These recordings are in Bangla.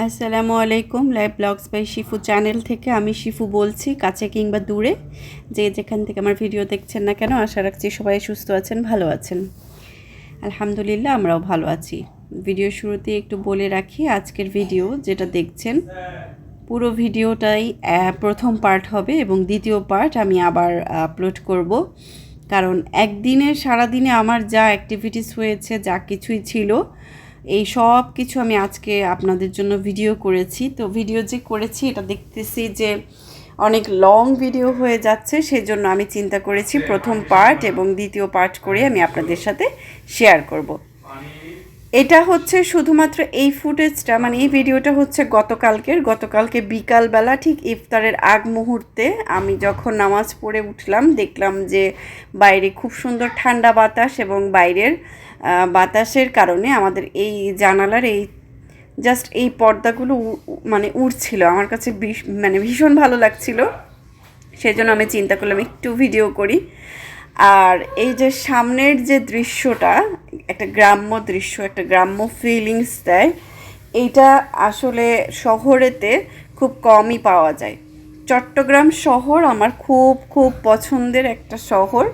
আসসালামু আলাইকুম। Live blogs by Shifu channel থেকে আমি শিফু বলছি, কাছে কিংবা দূরে যে যেখান থেকে আমার ভিডিও দেখছেন না কেন, আশা রাখছি সবাই সুস্থ আছেন, ভালো আছেন। আলহামদুলিল্লাহ আমরাও ভালো আছি। ভিডিও শুরুতে একটু বলে রাখি, আজকের ভিডিও যেটা দেখছেন পুরো ভিডিওটাই প্রথম পার্ট হবে এবং দ্বিতীয় পার্ট আমি আবার আপলোড করব। কারণ একদিনে সারাদিনে আমার যা অ্যাক্টিভিটিস হয়েছে, যা কিছুই ছিল, এই সব কিছু আমি আজকে আপনাদের জন্য ভিডিও করেছি। তো ভিডিও যে করেছি এটা দেখতেছি যে অনেক লং ভিডিও হয়ে যাচ্ছে, সেজন্য আমি চিন্তা করেছি প্রথম পার্ট এবং দ্বিতীয় পার্ট করে আমি আপনাদের সাথে শেয়ার করব। এটা হচ্ছে শুধুমাত্র এই ফুটেজটা, মানে এই ভিডিওটা হচ্ছে গতকালকে বিকালবেলা ঠিক ইফতারের আগ মুহূর্তে আমি যখন নামাজ পড়ে উঠলাম, দেখলাম যে বাইরে খুব সুন্দর ঠান্ডা বাতাস এবং বাইরের বাতাসের কারণে আমাদের এই জানালার জাস্ট এই পর্দাগুলো মানে উড়ছিল। আমার কাছে মানে ভীষণ ভালো লাগছিল, সেজন্য আমি চিন্তা করলাম একটু ভিডিও করি। আর এই যে সামনের যে দৃশ্যটা, একটা গ্রাম্য দৃশ্য, একটা গ্রাম্য ফিলিংস দেয়। এইটা আসলে শহরেতে খুব কমই পাওয়া যায়। চট্টগ্রাম শহর আমার খুব খুব পছন্দের একটা শহর,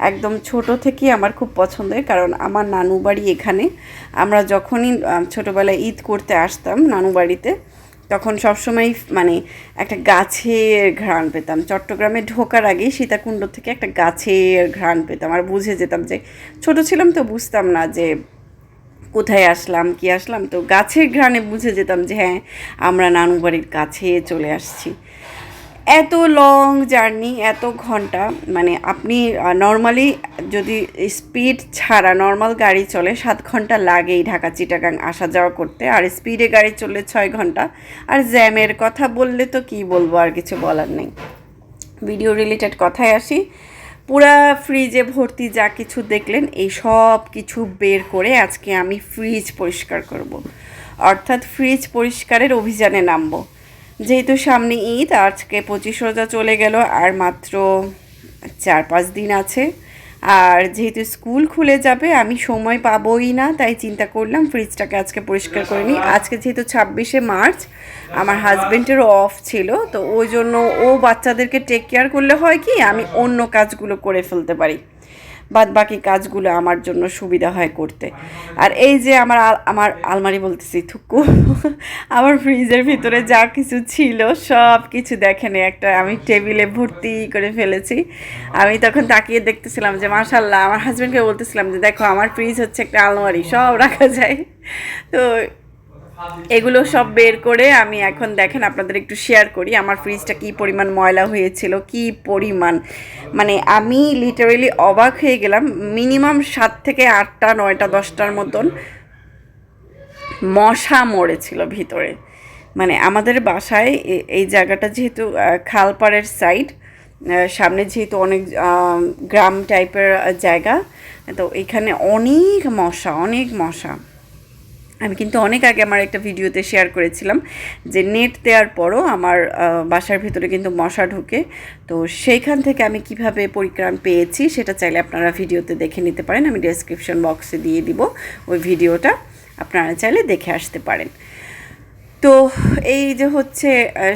একদম ছোট থেকেই আমার খুব পছন্দের, কারণ আমার নানু বাড়ি এখানে। আমরা যখনই ছোটোবেলায় ঈদ করতে আসতাম নানু বাড়িতে, তখন সবসময় মানে একটা গাছের ঘ্রাণ পেতাম। চট্টগ্রামে ঢোকার আগেই সীতাকুণ্ড থেকে একটা গাছের ঘ্রাণ পেতাম, আর বুঝে যেতাম যে ছোট ছিলাম তো বুঝতাম না যে কোথায় আসলাম কি আসলাম, তো গাছের ঘ্রাণে বুঝে যেতাম যে হ্যাঁ আমরা নানু বাড়ির কাছে চলে আসছি। এত লং জার্নি, এত ঘন্টা, মানে আপনি নর্মালি যদি স্পিড ছাড়া নর্মাল গাড়ি চলে 7 ঘন্টা লাগেই ঢাকা চিটাগাং আসা যাওয়া করতে, আর স্পিডে গাড়ি চললে 6 ঘন্টা। আর জ্যামের কথা বললে তো কি বলবো, আর কিছু বলার নেই। ভিডিও রিলেটেড কথায় আসি, পুরা ফ্রিজে ভর্তি যা কিছু দেখলেন এই সব কিছু বের করে আজকে আমি ফ্রিজ পরিষ্কার করব, অর্থাৎ ফ্রিজ পরিষ্কারের অভিযানে নামবো। যেহেতু সামনে ঈদ, আজকে 25 রোজা চলে গেল, আর মাত্র 4-5 দিন আছে। আর যেহেতু স্কুল খুলে যাবে আমি সময় পাবোই না, তাই চিন্তা করলাম ফ্রিজটাকে আজকে পরিষ্কার করে নিই। আজকে যেহেতু 26শে মার্চ, আমার হাজব্যান্ডেরও অফ ছিল, তো ওই জন্য ও বাচ্চাদেরকে টেক কেয়ার করলে হয় কি আমি অন্য কাজগুলো করে ফেলতে পারি, বাদ বাকি কাজগুলো আমার জন্য সুবিধা হয় করতে। আর এই যে আমার আলমারি বলতেছি থুকু, আমার ফ্রিজের ভিতরে যা কিছু ছিল সব কিছু দেখেন, একটা আমি টেবিলে ভর্তি করে ফেলেছি। আমি তখন তাকিয়ে দেখতেছিলাম যে মাশাল্লাহ, আমার হাজব্যান্ডকে বলতেছিলাম যে দেখো আমার ফ্রিজ হচ্ছে একটা আলমারি, সব রাখা যায়। তো এগুলো সব বের করে আমি এখন দেখেন আপনাদের একটু শেয়ার করি আমার ফ্রিজটা কী পরিমাণ ময়লা হয়েছিল, কী পরিমাণ, মানে আমি লিটারেলি অবাক হয়ে গেলাম। মিনিমাম 7 থেকে 8টা 9টা 10টার মতন মশা মরেছিল ভিতরে। মানে আমাদের বাসায় এই জায়গাটা যেহেতু খালপাড়ের সাইড, সামনে যেহেতু অনেক গ্রাম টাইপের জায়গা, তো এখানে অনেক মশা। আমি কিন্তু অনেক আগে আমার একটা ভিডিওতে শেয়ার করেছিলাম যে নেট দেওয়ার পরও আমার বাসার ভিতরে কিন্তু মশা ঢুকে। তো সেইখান থেকে আমি কিভাবে পরিত্রাণ পেয়েছি সেটা চাইলে আপনারা ভিডিওতে দেখে নিতে পারেন, আমি ডেসক্রিপশন বক্সে দিয়ে দিব ওই ভিডিওটা, আপনারা চাইলে দেখে আসতে পারেন। তো এই যে হচ্ছে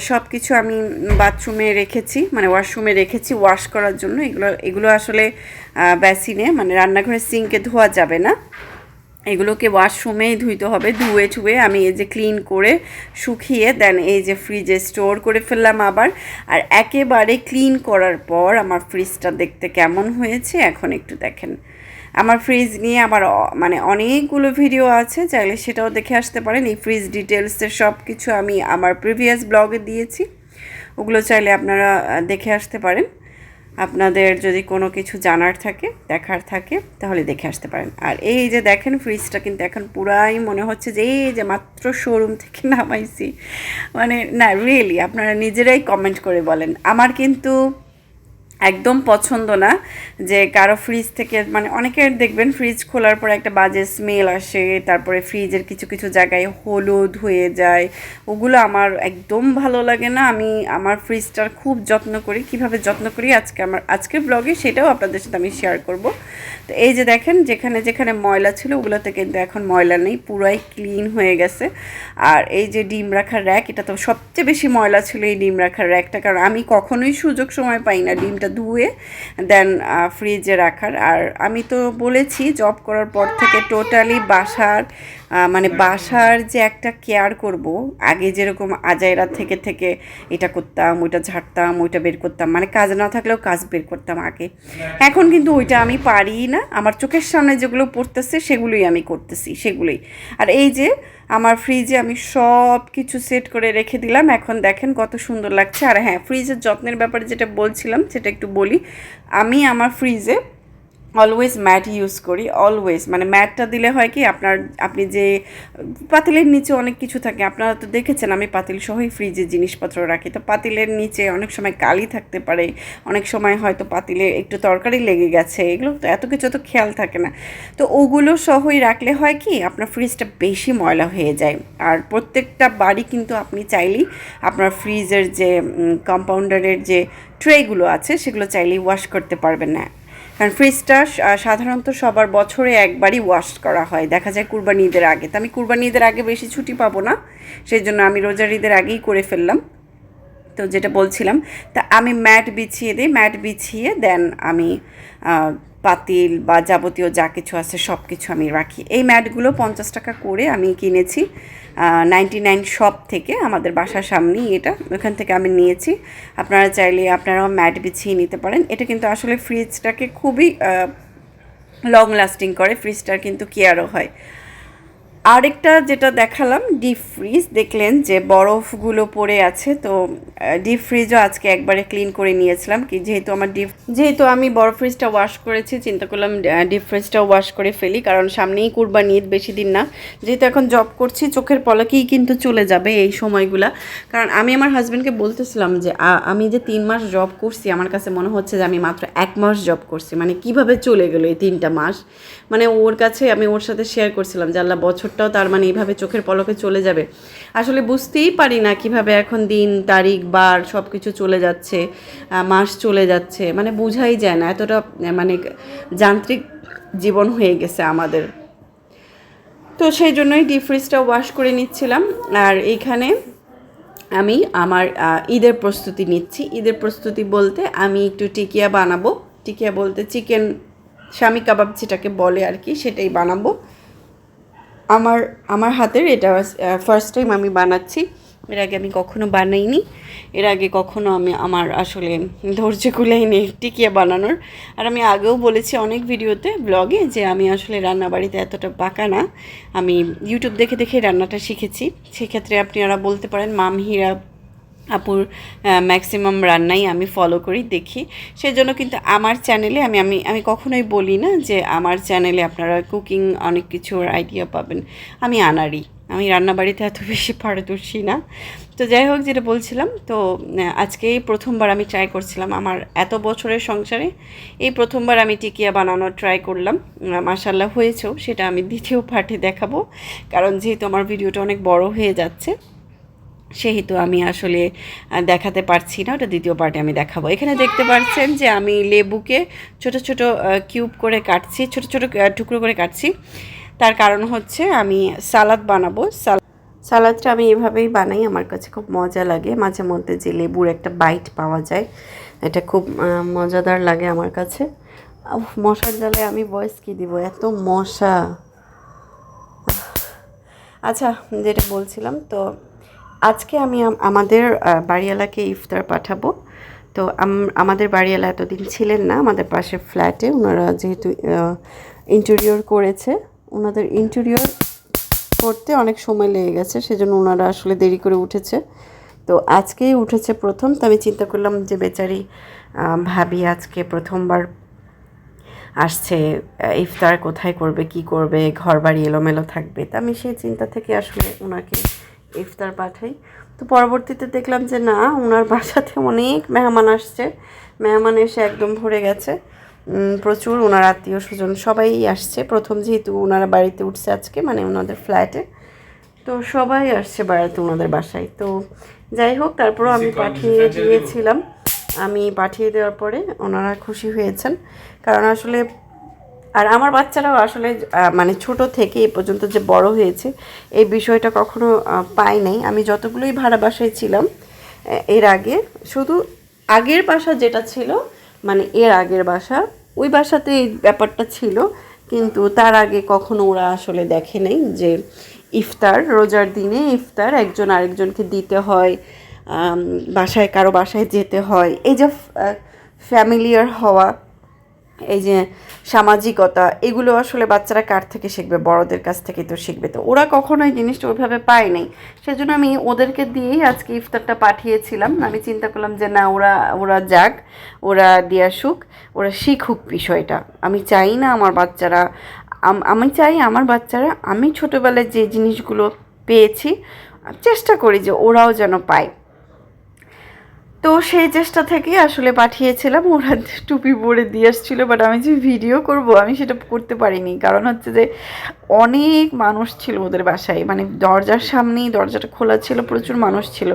সব কিছু আমি বাথরুমে রেখেছি, মানে ওয়াশরুমে রেখেছি ওয়াশ করার জন্য। এগুলো আসলে বেসিনে, মানে রান্নাঘরের সিঙ্কে ধোয়া যাবে না, এগুলোকে ওয়াশরুমেই ধুইতে হবে। ধুয়ে আমি এই যে ক্লিন করে শুকিয়ে দেন এই যে ফ্রিজে স্টোর করে ফেললাম আবার। আর একেবারে ক্লিন করার পর আমার ফ্রিজটা দেখতে কেমন হয়েছে এখন একটু দেখেন। আমার ফ্রিজ নিয়ে আমার মানে অনেকগুলো ভিডিও আছে, চাইলে সেটাও দেখে আসতে পারেন। এই ফ্রিজ ডিটেলসের সব কিছু আমি আমার প্রিভিয়াস ব্লগে দিয়েছি, ওগুলো চাইলে আপনারা দেখে আসতে পারেন। আপনাদের যদি কোনো কিছু জানার থাকে, দেখার থাকে, তাহলে দেখে আসতে পারেন। আর এই যে দেখেন ফ্রিজটা কিন্তু এখন পুরাই মনে হচ্ছে যে এই যে মাত্র শোরুম থেকে নামাইছি। মানে না রিয়েলি আপনারা নিজেরাই কমেন্ট করে বলেন। আমার কিন্তু একদম পছন্দ না যে কারো ফ্রিজ থেকে, মানে অনেকের দেখবেন ফ্রিজ খোলার পর একটা বাজে স্মেল আসে, তারপরে ফ্রিজের কিছু কিছু জায়গায় হলুদ হয়ে যায়, ওগুলো আমার একদম ভালো লাগে না। আমি আমার ফ্রিজটার খুব যত্ন করি। কিভাবে যত্ন করি আজকের ব্লগে সেটাও আপনাদের সাথে আমি শেয়ার করব। তো এই যে দেখেন, যেখানে যেখানে ময়লা ছিল ওগুলোতে কিন্তু এখন ময়লা নেই, পুরাই ক্লিন হয়ে গেছে। আর এই যে ডিম রাখার র্যাক, এটা তো সবচেয়ে বেশি ময়লা ছিল এই ডিম রাখার র্যাকটা, কারণ আমি কখনোই সুযোগ সময় পাই না ডিমটা ধুয়ে দেন ফ্রিজে রাখার। আর আমি তো বলেছি জব করার পর থেকে টোটালি বাসার যে একটা কেয়ার করব, আগে যেরকম আজাইরা থেকে থেকে এটা করতাম, ওইটা ঝাড়তাম, ওইটা বের করতাম, মানে কাজ না থাকলেও কাজ বের করতাম আগে, এখন কিন্তু ওইটা আমি পারি না। আমার চোখের সামনে যেগুলো পড়তেছে সেগুলোই আমি করতেছি, সেগুলোই। আর এই যে আমার ফ্রিজে আমি সব কিছু সেট করে রেখে দিলাম, এখন দেখেন কত সুন্দর লাগছে। আর হ্যাঁ, ফ্রিজের যত্নের ব্যাপারে যেটা বলছিলাম সেটা একটু বলি। আমি আমার ফ্রিজে অলওয়েজ ম্যাট ইউজ করি, অলওয়েজ। মানে ম্যাটটা দিলে হয় কি, আপনি যে পাতিলের নিচে অনেক কিছু থাকে, আপনারা তো দেখেছেন আমি পাতিল সহই ফ্রিজে জিনিসপত্র রাখি, তো পাতিলের নিচে অনেক সময় কালি থাকতে পারে, অনেক সময় হয়তো পাতিলে একটু তরকারি লেগে গেছে, এগুলো তো এত কিছু তো খেয়াল থাকে না। তো ওগুলো সহই রাখলে হয় কি, আপনার ফ্রিজটা বেশি ময়লা হয়ে যায়। আর প্রত্যেকটা বাড়ি কিন্তু আপনি চাইলেই আপনার ফ্রিজের যে কম্পাউন্ডারের যে ট্রেগুলো আছে সেগুলো চাইলেই ওয়াশ করতে পারবেন না। কারণ ফ্রিজটা সাধারণত সবার বছরে একবারই ওয়াশ করা হয়, দেখা যায় কুরবানি ঈদের আগে। তো আমি কুরবানি ঈদের আগে বেশি ছুটি পাবো না, সেই জন্য আমি রোজার ঈদের আগেই করে ফেললাম। তো যেটা বলছিলাম, তা আমি ম্যাট বিছিয়ে দিই, ম্যাট বিছিয়ে দেন আমি পাতিল বা যাবতীয় যা কিছু আছে সব কিছু আমি রাখি। এই ম্যাটগুলো 50 টাকা করে আমি কিনেছি 99 শপ থেকে, আমাদের বাসার সামনেই এটা, ওখান থেকে আমি নিয়েছি। আপনারা চাইলে আপনারাও ম্যাট বিছিয়ে নিতে পারেন। এটা কিন্তু আসলে ফ্রিজটাকে খুবই লং লাস্টিং করে, ফ্রিজটার কিন্তু কেয়ারও হয়। আরেকটা যেটা দেখালাম, ডিপ ফ্রিজ, দেখলেন যে বরফগুলো পড়ে আছে, তো ডিপ ফ্রিজও আজকে একবারে ক্লিন করে নিয়েছিলাম। কি যেহেতু আমি বড় ফ্রিজটা ওয়াশ করেছি, চিন্তা করলাম ডিপ ফ্রিজটাও ওয়াশ করে ফেলি, কারণ সামনেই কুরবানি ঈদ, বেশি দিন না। যেহেতু এখন জব করছি, চোখের পলকেই কিন্তু চলে যাবে এই সময়গুলা। কারণ আমি আমার হাজব্যান্ডকে বলতেছিলাম যে আমি যে 3 মাস জব করছি, আমার কাছে মনে হচ্ছে যে আমি মাত্র 1 মাস জব করছি, মানে কিভাবে চলে গেলো এই 3টা মাস। মানে ওর কাছে আমি ওর সাথে শেয়ার করছিলাম যে আল্লাহ, বছরটাও তার মানে এইভাবে চোখের পলকে চলে যাবে। আসলে বুঝতেই পারি না কিভাবে এখন দিন তারিখ বার সব কিছু চলে যাচ্ছে, মাস চলে যাচ্ছে, মানে বোঝাই যায় না, এতটা মানে যান্ত্রিক জীবন হয়ে গেছে আমাদের। তো সেই জন্যই ডিপ ফ্রিজটা ওয়াশ করে নিচ্ছিলাম। আর এইখানে আমি আমার ঈদের প্রস্তুতি নিচ্ছি। ঈদের প্রস্তুতি বলতে আমি একটু টিকিয়া বানাবো, টিকিয়া বলতে চিকেন শামি কাবাব যেটাকে বলে আর কি, সেটাই বানাবো। আমার আমার হাতের এটা ফার্স্ট টাইম আমি বানাচ্ছি, এর আগে আমি কখনো বানাইনি, এর আগে কখনো আমি আমার আসলে ধৈর্য কুলাইনি টিকিয়া বানানোর। আর আমি আগেও বলেছি অনেক ভিডিওতে, ব্লগে, যে আমি আসলে রান্নাবাড়িতে এতটা পাকা না, আমি ইউটিউব দেখে দেখে রান্নাটা শিখেছি। সেক্ষেত্রে আপনারা বলতে পারেন মামহিরা আপুর ম্যাক্সিমাম রান্নাই আমি ফলো করি, দেখি। সেজন্য কিন্তু আমার চ্যানেলে আমি আমি আমি কখনোই বলি না যে আমার চ্যানেলে আপনারা কুকিং অনেক কিছুর আইডিয়া পাবেন, আমি আনারই, আমি রান্নাবাড়িতে এত বেশি পারদর্শী না। তো যাই হোক, যেটা বলছিলাম, তো আজকেই প্রথমবার আমি ট্রাই করছিলাম আমার এত বছরের সংসারে, এই প্রথমবার আমি টিকিয়া বানানোর ট্রাই করলাম। মাশাল্লাহ হয়েছেও, সেটা আমি দ্বিতীয় পার্টে দেখাবো, কারণ যেহেতু আমার ভিডিওটা অনেক বড় হয়ে যাচ্ছে সেহেতু আমি আসলে দেখাতে পারছি না, ওটা দ্বিতীয় পার্টে আমি দেখাবো। এখানে দেখতে পাচ্ছেন যে আমি লেবুকে ছোট ছোট কিউব করে কাটছি, ছোট ছোট টুকরো করে কাটছি। তার কারণ হচ্ছে আমি সালাদ বানাবো। সালাদটা আমি এভাবেই বানাই, আমার কাছে খুব মজা লাগে। মাঝে মধ্যে যে লেবুর একটা বাইট পাওয়া যায়, এটা খুব মজাদার লাগে আমার কাছে। মশার জ্বালায় আমি ভয়েস কি দিব, এত মশা। আচ্ছা, যেটা বলছিলাম, তো আজকে আমি আমাদের বাড়িওয়ালাকে ইফতার পাঠাবো। তো আমাদের বাড়িওয়ালা এতদিন ছিলেন না আমাদের পাশের ফ্ল্যাটে, ওনারা যেহেতু ইন্টেরিয়র করেছে, ওনাদের ইন্টেরিয়র করতে অনেক সময় লেগে গেছে, সেজন্য ওনারা আসলে দেরি করে উঠেছে। তো আজকেই উঠেছে প্রথম, তো আমি চিন্তা করলাম যে বেচারি ভাবি আজকে প্রথমবার আসছে, ইফতার কোথায় করবে, কি করবে, ঘর বাড়ি এলোমেলো থাকবে। তা আমি সেই চিন্তা থেকে আসলে ওনাকে ইফতার পাঠাই। তো পরবর্তীতে দেখলাম যে না, ওনার বাসাতে অনেক মেহমান আসছে, মেহমান এসে একদম ভরে গেছে, প্রচুর ওনার আত্মীয় স্বজন সবাই আসছে। প্রথম যেহেতু ওনারা বাড়িতে উঠছে আজকে, মানে ওনাদের ফ্ল্যাটে, তো সবাই আসছে বেড়াতে ওনাদের বাসায়। তো যাই হোক, তারপরও আমি পাঠিয়ে দিয়েছিলাম। আমি পাঠিয়ে দেওয়ার পরে ওনারা খুশি হয়েছেন, কারণ আসলে আর আমার বাচ্চারাও আসলে মানে ছোট থেকে এ পর্যন্ত যে বড় হয়েছে এই বিষয়টা কখনো পাই নাই। আমি যতগুলোই ভাড়া বাসায় ছিলাম এর আগে, শুধু আগের বাসা যেটা ছিল, মানে এর আগের বাসা, ওই বাসাতে এই ব্যাপারটা ছিল, কিন্তু তার আগে কখনো ওরা আসলে দেখে নেই যে ইফতার, রোজার দিনে ইফতার একজন আরেকজনকে দিতে হয়, বাসায় কারো বাসায় যেতে হয়, এই যে ফ্যামিলিয়ার হওয়া, এই যে সামাজিকতা, এগুলো আসলে বাচ্চারা কার থেকে শিখবে? বড়দের কাছ থেকেই তো শিখবে। তো ওরা কখনো এই জিনিসটা ওইভাবে পায় নাই, সেজন্য আমি ওদেরকে দিয়েই আজকে ইফতারটা পাঠিয়েছিলাম। আমি চিন্তা করলাম যে না, ওরা ওরা যাক, ওরা দিয়ে আসুক, ওরা শিখুক বিষয়টা। আমি চাই না আমার বাচ্চারা, আমি চাই আমার বাচ্চারা আমি ছোটোবেলায় যে জিনিসগুলো পেয়েছি, চেষ্টা করি যে ওরাও যেন পায়। তো সেই চেষ্টা থেকে আসলে পাঠিয়েছিলাম। ওরা টুপি পরে দিয়ে আসছিলো, বাট আমি যে ভিডিও করব আমি সেটা করতে পারিনি, কারণ হচ্ছে যে অনেক মানুষ ছিল ওদের বাসায়, মানে দরজার সামনেই, দরজাটা খোলা ছিল, প্রচুর মানুষ ছিল।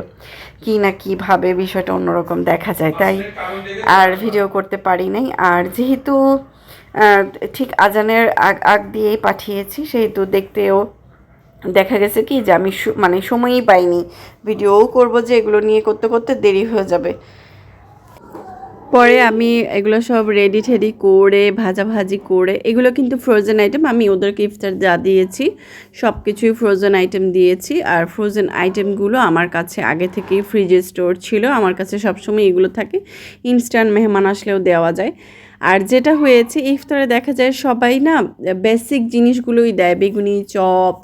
কি না কীভাবে বিষয়টা অন্যরকম দেখা যায়, তাই আর ভিডিও করতে পারি নাই। আর যেহেতু ঠিক আজানের আগ দিয়েই পাঠিয়েছি, সেহেতু দেখতেও দেখা গেছে কি যে আমি মানে সময়ই পাইনি, ভিডিওও করব যে এগুলো নিয়ে করতে করতে দেরি হয়ে যাবে। পরে আমি এগুলো সব রেডি ঠেডি করে ভাজাভাজি করে, এগুলো কিন্তু ফ্রোজেন আইটেম, আমি ওদেরকে ইফতার যা দিয়েছি সব কিছুই ফ্রোজেন আইটেম দিয়েছি। আর ফ্রোজেন আইটেমগুলো আমার কাছে আগে থেকেই ফ্রিজে স্টোর ছিল, আমার কাছে সবসময় এগুলো থাকে, ইনস্ট্যান্ট মেহমান আসলেও দেওয়া যায়। আর যেটা হয়েছে, ইফতারে দেখা যায় সবাই না বেসিক জিনিসগুলোই দেয়, বেগুনি, চপ,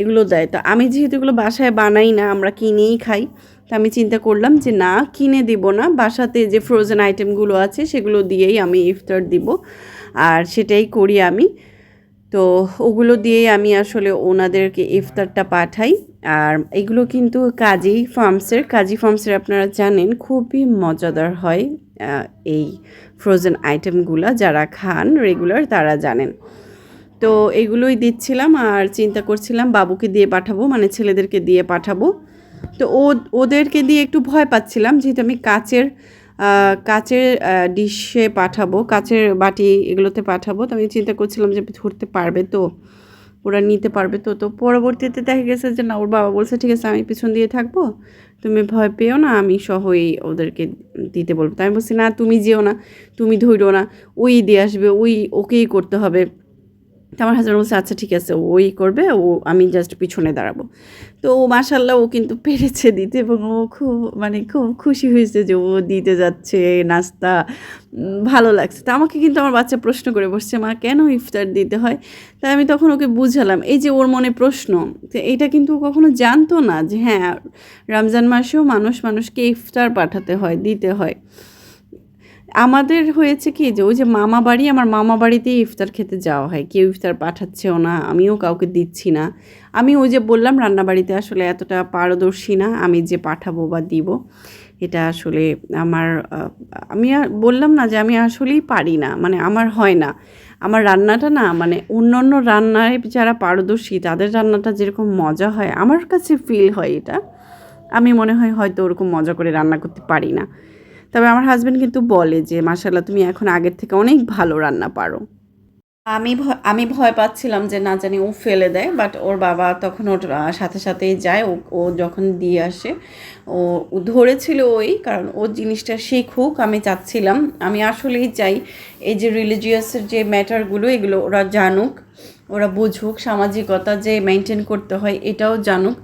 এগুলো দেয়। তো আমি যেহেতু এগুলো বাসায় বানাই না, আমরা কিনেই খাই, তো আমি চিন্তা করলাম যে না, কিনে দিব না, বাসাতে যে ফ্রোজেন আইটেমগুলো আছে সেগুলো দিয়েই আমি ইফতার দিব, আর সেটাই করি আমি। তো ওগুলো দিয়েই আমি আসলে ওনাদেরকে ইফতারটা পাঠাই। আর এগুলো কিন্তু কাজী ফার্মসের আপনারা জানেন খুবই মজাদার হয় এই ফ্রোজেন আইটেমগুলো, যারা খান রেগুলার তারা জানেন। তো এগুলোই দিচ্ছিলাম, আর চিন্তা করছিলাম বাবুকে দিয়ে পাঠাবো, মানে ছেলেদেরকে দিয়ে পাঠাবো। তো ওদেরকে দিয়ে একটু ভয় পাচ্ছিলাম, যেহেতু আমি কাচের ডিশে পাঠাবো, কাচের বাটি এগুলোতে পাঠাবো। তো আমি চিন্তা করছিলাম যে ধরতে পারবে তো, ওরা নিতে পারবে তো। তো পরবর্তীতে দেখা গেছে যে না, ওর বাবা বলছে ঠিক আছে আমি পিছন দিয়ে থাকবো, তুমি ভয় পেও না, আমি সহই ওদেরকে দিতে বলবো। তো আমি বলছি না, তুমি যেও না, তুমি ধরো না, ওই দিয়ে আসবে, ওকেই করতে হবে। তো আমার হাজব্যান্ড বলছে আচ্ছা ঠিক আছে, ওই করবে, আমি জাস্ট পিছনে দাঁড়াবো। তো ও মাশাল্লাহ, ও কিন্তু পেরেছে দিতে, এবং ও খুব খুশি হয়েছে যে ও দিতে যাচ্ছে নাস্তা, ভালো লাগছে। তো আমাকে কিন্তু আমার বাচ্চা প্রশ্ন করে বসছে, মা কেন ইফতার দিতে হয়? তাই আমি তখন ওকে বুঝালাম, এই যে ওর মনে প্রশ্ন, তো এইটা কিন্তু কখনো জানতো না যে হ্যাঁ, রমজান মাসেও মানুষকে ইফতার পাঠাতে হয়, দিতে হয়। আমাদের হয়েছে কি যে ওই যে আমার মামা বাড়িতেই ইফতার খেতে যাওয়া হয়, কেউ ইফতার পাঠাচ্ছেও না, আমিও কাউকে দিচ্ছি না। আমি ওই যে বললাম রান্নাবাড়িতে আসলে এতটা পারদর্শী না, আমি যে পাঠাবো বা দিব এটা আসলে আমি বললাম না যে আমি আসলেই পারি না, মানে আমার হয় না, আমার রান্নাটা না, মানে অন্য রান্নায় যারা পারদর্শী তাদের রান্নাটা যেরকম মজা হয় আমার কাছে ফিল হয়, এটা আমি মনে হয় হয়তো ওরকম মজা করে রান্না করতে পারি না। তবে আমার হাজব্যান্ড কিন্তু বলে যে মাশাআল্লাহ তুমি এখন আগের থেকে অনেক ভালো রান্না পারো। আমি ভয় পাচ্ছিলাম যে না জানি ও ফেলে দেয়, বাট ওর বাবা তখন ওর সাথে সাথেই যায়, ও যখন দিয়ে আসে ও ধরেছিল, কারণ ও জিনিসটা শিখুক আমি চাচ্ছিলাম, আমি আসলেই চাই এই যে রিলিজিয়াসের যে ম্যাটারগুলো এগুলো ওরা জানুক, ওরা বুঝুক, সামাজিকতা যে মেনটেন করতে হয় এটাও জানুক।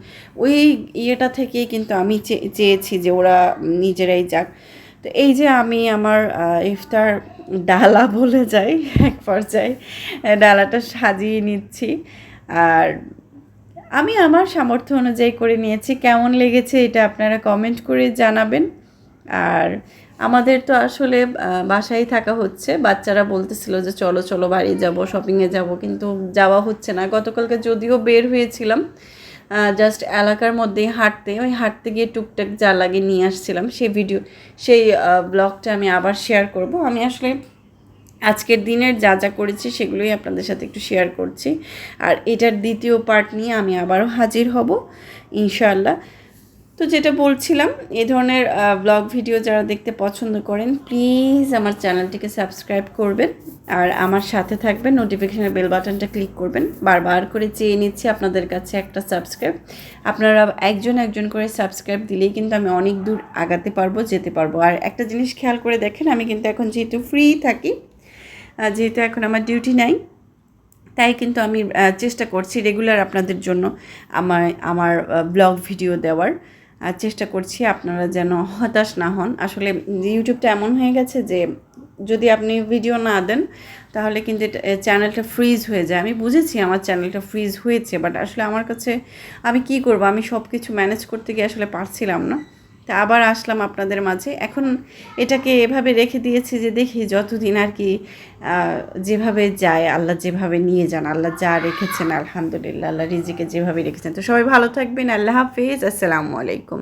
ওই ইয়েটা থেকেই কিন্তু আমি চেয়েছি যে ওরা নিজেরাই যাক। তো এই যে আমি আমার ইফতার ডালা বলে যাই, এক পর্যায়ে ডালাটা সাজিয়ে নিচ্ছি, আর আমি আমার সামর্থ্য অনুযায়ী করে নিয়েছি। কেমন লেগেছে এটা আপনারা কমেন্ট করে জানাবেন। আর আমাদের তো আসলে বাসায় থাকা হচ্ছে, বাচ্চারা বলতেছিল যে চলো চলো বাড়ি যাব, শপিংয়ে যাব, কিন্তু যাওয়া হচ্ছে না। গতকালকে যদিও বের হয়েছিলাম, জাস্ট এলাকার মধ্যেই হাঁটতে গিয়ে টুকটাক যা লাগে নিয়ে আসছিলাম সেই ব্লগটা আমি আবার শেয়ার করব। আমি আসলে আজকের দিনের যা যা করেছি সেগুলোই আপনাদের সাথে একটু শেয়ার করছি। আর এটার দ্বিতীয় পার্ট নিয়ে আমি আবারও হাজির হব ইনশাআল্লাহ। তো যেটা বলছিলাম, এই ধরনের ব্লগ ভিডিও যারা দেখতে পছন্দ করেন প্লিজ আমার চ্যানেলটিকে সাবস্ক্রাইব করবেন আর আমার সাথে থাকবেন, নোটিফিকেশনের বেল বাটনটা ক্লিক করবেন। বারবার করে চেয়ে নিচ্ছি আপনাদের কাছে একটা সাবস্ক্রাইব। আপনারা একজন একজন করে সাবস্ক্রাইব দিলেই কিন্তু আমি অনেক দূর আগাতে পারবো, যেতে পারবো। আর একটা জিনিস খেয়াল করে দেখেন, আমি কিন্তু এখন যেহেতু ফ্রি থাকি, যেহেতু এখন আমার ডিউটি নাই, তাই কিন্তু আমি চেষ্টা করছি রেগুলার আপনাদের জন্য আমার ব্লগ ভিডিও দেওয়ার চেষ্টা করছি। আপনারা যেন হতাশ না হন। আসলে ইউটিউবটা এমন হয়ে গেছে যে যদি আপনি ভিডিও না দেন তাহলে কিন্তু চ্যানেলটা ফ্রিজ হয়ে যায়। আমি বুঝেছি আমার চ্যানেলটা ফ্রিজ হয়েছে, বাট আসলে আমার কাছে আমি কি করব, আমি সব কিছু ম্যানেজ করতে গিয়ে আসলে পারছিলাম না। তা আবার আসলাম আপনাদের মাঝে। এখন এটাকে এভাবে রেখে দিয়েছি যে দেখি যতদিন আর কি যেভাবে যায়, আল্লাহ যেভাবে নিয়ে যান, আল্লাহ যা রেখেছেন আলহামদুলিল্লাহ, আল্লাহ রিজিকে যেভাবে রেখেছেন। তো সবাই ভালো থাকবেন। আল্লাহ হাফেজ, আসসালামু আলাইকুম।